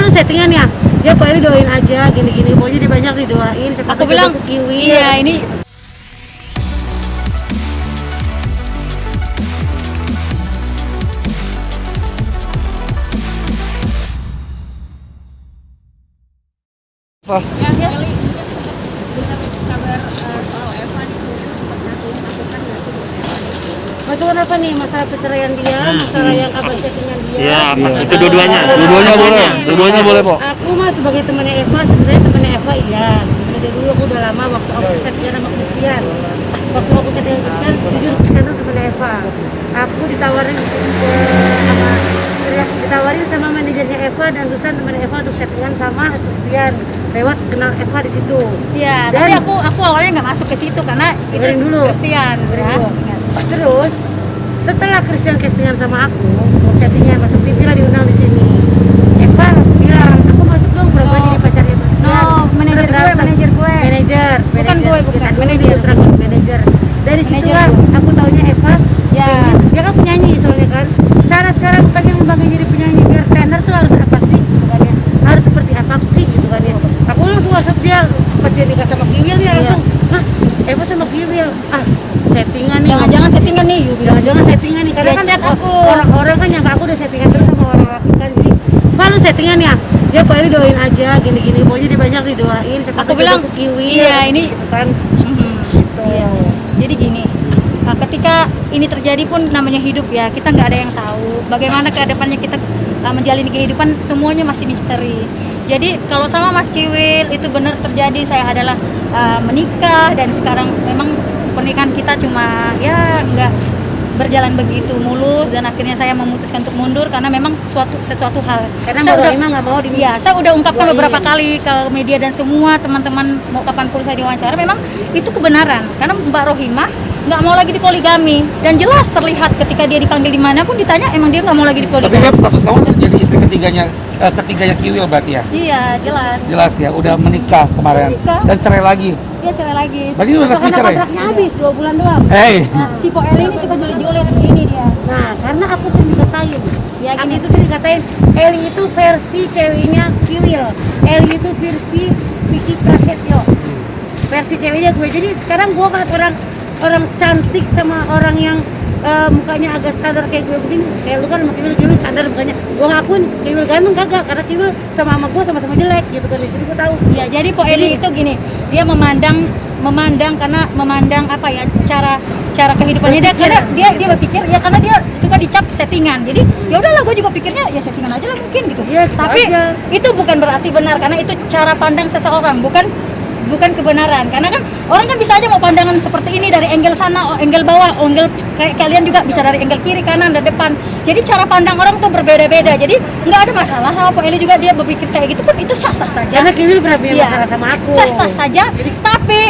lu settingan ya? Ya Pak Eri doain aja gini-gini, pokoknya dia banyak didoain. Aku bilang kiwi. iya ini Apa? Masukan apa nih? Masalah perceraian dia, masalah yang kabar settingan dia. Iya, itu Iya. dua-duanya. Dua-duanya boleh. Dua-duanya boleh, Po. Aku mah sebagai temannya Eva, sebenarnya temannya Eva iya. Dari dulu aku udah lama waktu aku settingan sama Christian. Waktu aku settingan Christian, jujur Christian tuh temannya Eva. Aku ditawarin sama manajernya Eva dan Susan temannya Eva untuk settingan sama Christian. Lewat kenal Eva di situ. ya, Dan- tapi aku awalnya nggak masuk ke situ karena itu Dengerin dulu. Christian ya. Terus setelah Christian castingan sama aku, settingan masuk TV lah diundang di sini. Eva bilang, aku masuk dong berapa No. jadi pacarnya Christian. No, manajer Terus gue, berantem. manajer gue. Manajer. Bukan gue, bukan. Kita dulu Manajer. di Ultragon, manajer. Dari situ Manajer lah gue. aku taunya Eva. Ya. Dia kan penyanyi soalnya kan. Cara sekarang pengen ngembangin jadi penyanyi biar tenar tuh harus apa sih gitu kan ya. Harus seperti apa sih gitu kan ya. Aku langsung WhatsApp dia pas dia nikah sama Kiwil dia langsung, "Hah, Eva sama Kiwil. Ah, settingan nih." Jangan-jangan settingan nih, you bilang. Jangan settingan nih karena Dia kan chat aku. orang-orang kan nyangka aku udah settingan terus sama orang kan jadi Pak lu settingan ya? Ya Pak Eri doain aja gini-gini, pokoknya dia banyak didoain. Siapa Aku tahu bilang, jodoh Kiwi iya, ini- gitu kan. Gitu. Iya. Jadi gini, ketika ini terjadi pun namanya hidup ya, kita nggak ada yang tahu bagaimana ke depannya kita menjalani kehidupan, semuanya masih misteri. Jadi kalau sama Mas Kiwil itu benar terjadi, saya adalah menikah dan sekarang memang pernikahan kita cuma ya nggak berjalan begitu mulus dan akhirnya saya memutuskan untuk mundur karena memang sesuatu hal. Karena Saya Mbak udah- Rohima nggak mau di. Iya, saya udah ungkapkan Doain. beberapa kali ke media dan semua teman-teman mau kapanpun saya diwawancara, memang itu kebenaran. Karena Mbak Rohimah nggak mau lagi dipoligami dan jelas terlihat ketika dia dipanggil dimanapun ditanya emang dia nggak mau lagi Tapi dipoligami. Beb, status kamu jadi istri ketiganya Kiwil berarti ya? Iya, jelas. Jelas ya, udah menikah kemarin Menikah. dan cerai lagi. Dia cerai lagi. Berarti udah resmi Karena cerai. kontraknya habis 2 bulan doang. Hey, Nah, si Po Eli ini suka julid-julid ini dia. Nah, karena aku sering dikatain. Ya, Aku gini. itu sering dikatain, Eli itu versi ceweknya Kiwil. Eli itu versi Vicky Prasetyo. Versi ceweknya gue. Jadi sekarang gue ngeliat orang cantik sama orang yang mukanya agak standar kayak gue begini. Kayak lu kan sama Kiwil standar mukanya. Gue ngakuin Kiwil ganteng kagak karena Kiwil sama gue sama-sama jelek gitu kan. Jadi gue tahu. Ya, jadi Po Eli itu gini, dia memandang karena memandang apa ya cara kehidupannya dia karena dia berpikir ya karena dia suka dicap settingan. Jadi ya udahlah gue juga pikirnya ya settingan aja lah mungkin gitu. Iya, gitu Tapi aja. itu bukan berarti benar karena itu cara pandang seseorang, bukan kebenaran. Karena kan orang kan bisa aja mau pandangan seperti ini dari angle sana, angle bawah, angle kayak kalian juga bisa dari angle kiri, kanan, dan depan. Jadi cara pandang orang tuh berbeda-beda. Jadi nggak ada masalah sama Po Eli juga dia berpikir kayak gitu pun itu sah-sah saja. Karena Kiwil pernah punya Iya, masalah sama aku. sah-sah saja. Tapi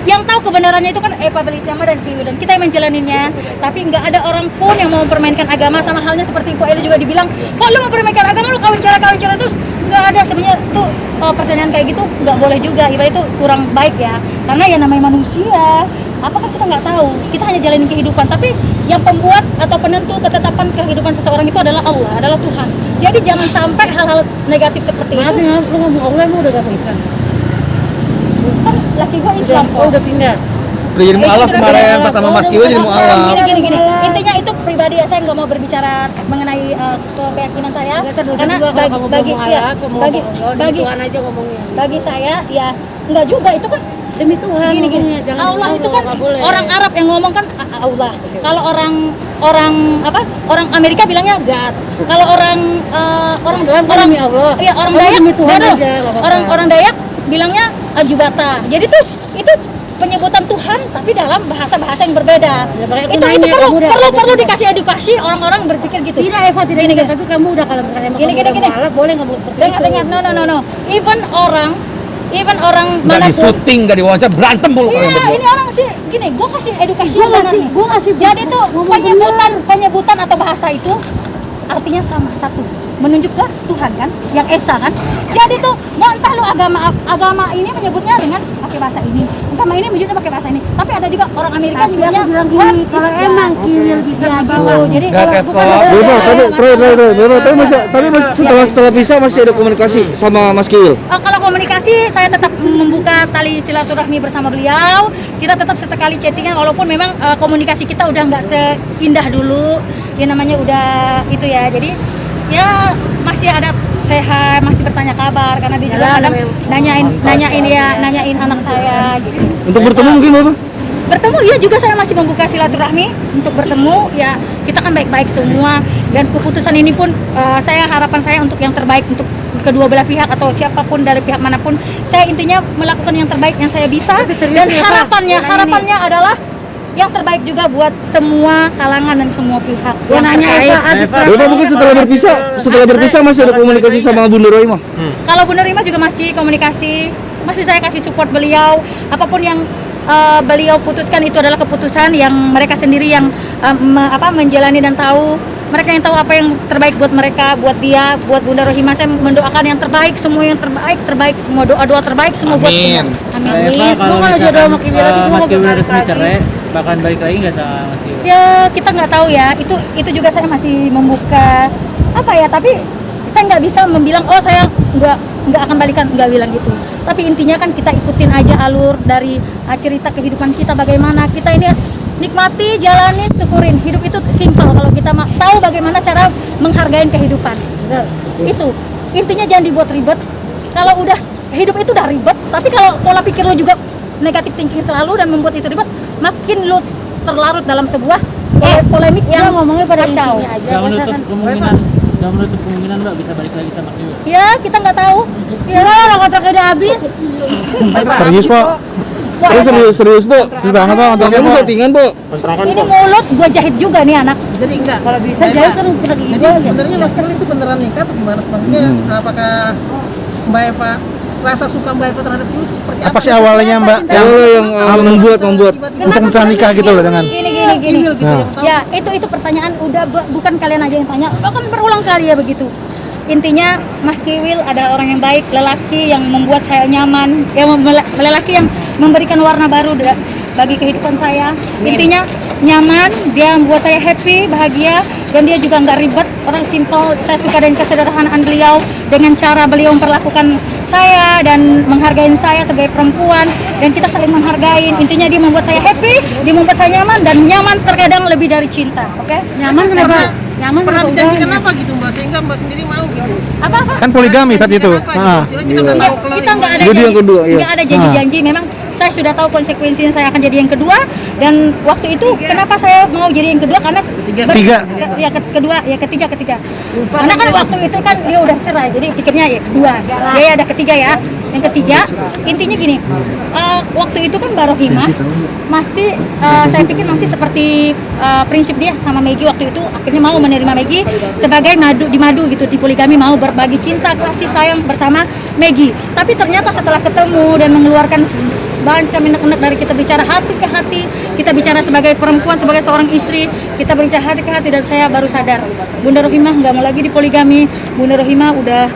yang tahu kebenarannya itu kan Eva Belisiama dan Kiwil dan kita yang menjalaninya. Tapi nggak ada orang pun yang mau mempermainkan agama, sama halnya seperti Po Eli juga dibilang, kok lu mempermainkan agama, lu kawin cara terus. Nggak ada sebenarnya tuh pertanyaan kayak gitu nggak boleh juga. Ibarat itu kurang baik ya. Karena ya namanya manusia. Apa kan kita nggak tahu, kita hanya jalanin kehidupan. Tapi yang pembuat atau penentu ketetapan kehidupan seseorang itu adalah Allah, adalah Tuhan. Jadi jangan sampai hal-hal negatif seperti Maaf itu. ya, lu ngomong Allah emang udah gak Islam? Kan laki gua Islam kok. Oh, udah pindah. udah jadi mualaf Itu kemarin pas sama Mas Kiwil jadi mualaf. Gini. Intinya itu pribadi ya, saya nggak mau berbicara mengenai keyakinan saya karena bagi saya ya nggak juga itu kan demi Tuhan gini. ngomongnya, jangan Allah demi itu kan nggak boleh. orang Arab yang ngomong kan Allah. Kalau orang Amerika bilangnya God. Kalau orang Islam kan demi Allah. Iya, orang Kamu Dayak demi Tuhan nggak, aja, nggak apa-apa. orang Dayak bilangnya Ajubata. Jadi tuh itu penyebutan Tuhan tapi dalam bahasa-bahasa yang berbeda. Ya, makanya aku itu nanya, kamu udah perlu ada dikasih edukasi orang-orang berpikir gitu. Tidak Eva, tidak Gini, bisa, tapi kamu udah kalau misalnya emang kamu udah Gini. mualaf, boleh ngomong seperti Dengar, itu. no. Even orang Nggak di manapun. syuting, nggak diwawancara, berantem mulu kalian Iya, berdua. ini orang sih gini, gue kasih edukasi Gua yang benar nih. ngasih Jadi tuh ngomong penyebutan atau bahasa itu artinya sama satu. menunjuk ke Tuhan kan, yang esa kan. Jadi tuh mau entah lu agama ini menyebutnya dengan pakai bahasa ini, agama ini menyebutnya pakai bahasa ini. Tapi ada juga orang Amerika Tapi menyebutnya aku bilang gini, kalau emang kiwil bisa ya gitu. bawa. Jadi Nggak kalau tes bukan kok. Bebo, tapi setelah pisah masih ada komunikasi sama Mas Kiwil. kalau komunikasi saya tetap membuka tali silaturahmi bersama beliau. Kita tetap sesekali chattingan walaupun memang komunikasi kita udah nggak seindah dulu. Ya namanya udah itu ya. Jadi ya masih ada sehat, masih bertanya kabar karena dia juga kadang nanyain anak saya gitu. Untuk bertemu mungkin Bapak? Bertemu ya juga saya masih membuka silaturahmi untuk bertemu ya, kita kan baik-baik semua dan keputusan ini pun harapan saya untuk yang terbaik untuk kedua belah pihak atau siapapun dari pihak manapun. Saya intinya melakukan yang terbaik yang saya bisa dan harapannya adalah yang terbaik juga buat semua kalangan dan semua pihak. Gua nanya Eva, abis Bapak mungkin setelah berpisah masih ada komunikasi sama Bunda Rohimah? Kalau Bu Nurima juga masih komunikasi, masih saya kasih support beliau. Apapun yang beliau putuskan itu adalah keputusan yang mereka sendiri yang menjalani dan tahu. Mereka yang tahu apa yang terbaik buat mereka, buat dia, buat Bunda Rohimah. Saya mendoakan yang terbaik, semua yang terbaik, semua doa terbaik semua buat semua. Amin. Eva, kalau jodoh sama Kiwil sih semua Mas Kiwil balik resmi lagi. cerai, bahkan balik lagi nggak sama Mas Kiwil? Ya kita nggak tahu ya. Itu juga saya masih membuka apa ya. Tapi saya nggak bisa membilang oh saya nggak akan balikan, nggak bilang gitu. Tapi intinya kan kita ikutin aja alur dari cerita kehidupan kita bagaimana kita ini nikmati, jalani, syukurin. Hidup itu simpel kalau kita tahu bagaimana cara menghargai kehidupan. Itu intinya jangan dibuat ribet. Kalau udah hidup itu udah ribet, tapi kalau pola pikir lo juga negatif thinking selalu dan membuat itu ribet, makin lo terlarut dalam sebuah polemik yang ngomongnya pada kacau. intinya aja. Nggak Masa menutup kan kemungkinan, nggak menutup kemungkinan Mbak bisa balik lagi sama Kiwil. Ya kita nggak tahu. ya orang kontraknya udah habis. Serius Pak? Wah, Serius Bu? Serius banget Pak, untuk kamu settingan Bu? ini mulut gue jahit juga nih anak. Jadi enggak. Kalau bisa jahit kan udah gigi Jadi gua. sebenarnya Mas Kiwil itu beneran nikah atau gimana? Maksudnya apakah Mbak Eva rasa suka Mbak Eva terhadap Kiwil itu seperti Apa sih awalnya Mbak Yang membuat untuk menikah gitu loh dengan Gini. Kiwil gitu yang tahu. Ya itu pertanyaan udah bukan kalian aja yang tanya, bahkan berulang kali ya begitu. Intinya Mas Kiwil adalah orang yang baik, lelaki yang membuat saya nyaman, lelaki yang memberikan warna baru bagi kehidupan saya. Intinya nyaman, dia membuat saya happy, bahagia, dan dia juga nggak ribet, orang simple. Saya suka dengan kesederhanaan beliau, dengan cara beliau memperlakukan saya dan menghargai saya sebagai perempuan, dan kita saling menghargai. Intinya dia membuat saya happy, dia membuat saya nyaman, dan nyaman terkadang lebih dari cinta. Oke? Nyaman kenapa? Nyaman Pernah kenapa dijanjikan udahnya? apa gitu Mbak sehingga Mbak sendiri mau gitu? Apa? kan poligami saat itu. Apa, gitu? Ah. Kita nggak tahu kalau Kita nggak ada Jadi yang kedua, iya. nggak ada janji-janji. Memang saya sudah tahu konsekuensinya saya akan jadi yang kedua, dan waktu itu kenapa saya mau jadi yang kedua karena Tiga. ketiga. Karena kan waktu itu kan dia udah cerai, jadi pikirnya ya kedua. Ya ada ketiga ya. Yang ketiga intinya gini, waktu itu kan Barohimah masih saya pikir masih seperti prinsip dia sama Maggie waktu itu, akhirnya mau menerima Maggie sebagai madu gitu, di poligami, mau berbagi cinta kasih sayang bersama Maggie. Tapi ternyata setelah ketemu dan mengeluarkan banyak unek-unek dari kita bicara hati ke hati, kita bicara sebagai perempuan, sebagai seorang istri, kita berbicara hati ke hati, dan saya baru sadar Bunda Rohimah nggak mau lagi di poligami. Bunda Rohimah udah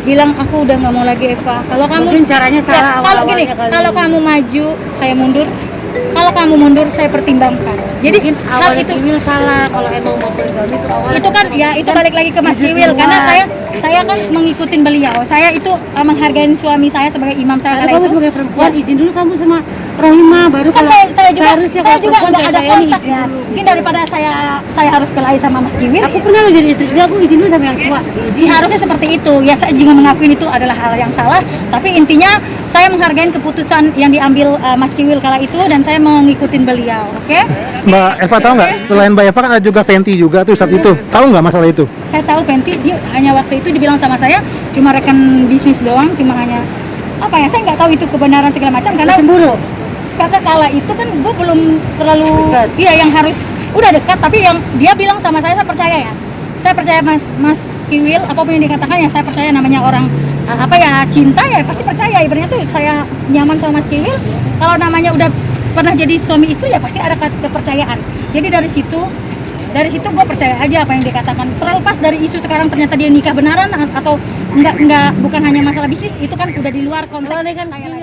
bilang aku udah nggak mau lagi Eva. Kalau kamu Mungkin caranya salah kalau gini, awal-awalnya kali. kalau kamu maju saya mundur, kalau kamu mundur saya pertimbangkan. Jadi Mungkin hal awalnya itu Kiwil salah kalau emang mau poligami itu awalnya. itu kan ya itu balik lagi ke Mas jujur Kiwil karena duluan. saya kan mengikutin beliau. Saya itu menghargai suami saya sebagai imam saya Tapi kala kamu itu. sebagai perempuan izin dulu kamu sama Rohimah baru Kan kalau saya juga seharusnya saya kalau juga perempuan nggak kayak ada saya nih kontak izin ya. dulu. Mungkin daripada saya harus kelahi sama Mas Kiwil. Aku pernah loh jadi istri dia, aku izin dulu sama yang tua. Harusnya seperti itu. Ya saya juga mengakuin itu adalah hal yang salah. Tapi intinya saya menghargai keputusan yang diambil Mas Kiwil kala itu, dan saya mengikutin beliau. Oke? Mbak Eva tahu nggak? Selain Mbak Eva kan ada juga Fenty juga tuh saat itu. Tahu nggak masalah itu? Saya tahu Fenty dia hanya waktu itu dibilang sama saya cuma rekan bisnis doang, cuma hanya apa ya, saya nggak tahu itu kebenaran segala macam karena Cemburu. kala itu kan gue belum terlalu Dekat. iya yang harus udah dekat, tapi yang dia bilang sama saya percaya ya, saya percaya Mas Kiwil apapun yang dikatakan ya saya percaya, namanya orang apa ya cinta ya pasti percaya. Ibaratnya tuh saya nyaman sama Mas Kiwil, kalau namanya udah pernah jadi suami istri ya pasti ada kepercayaan. Jadi dari situ Dari situ gue percaya aja apa yang dia katakan. Terlepas dari isu sekarang ternyata dia nikah beneran atau enggak bukan hanya masalah bisnis, itu kan udah di luar konteks Kalau ini kan saya lagi.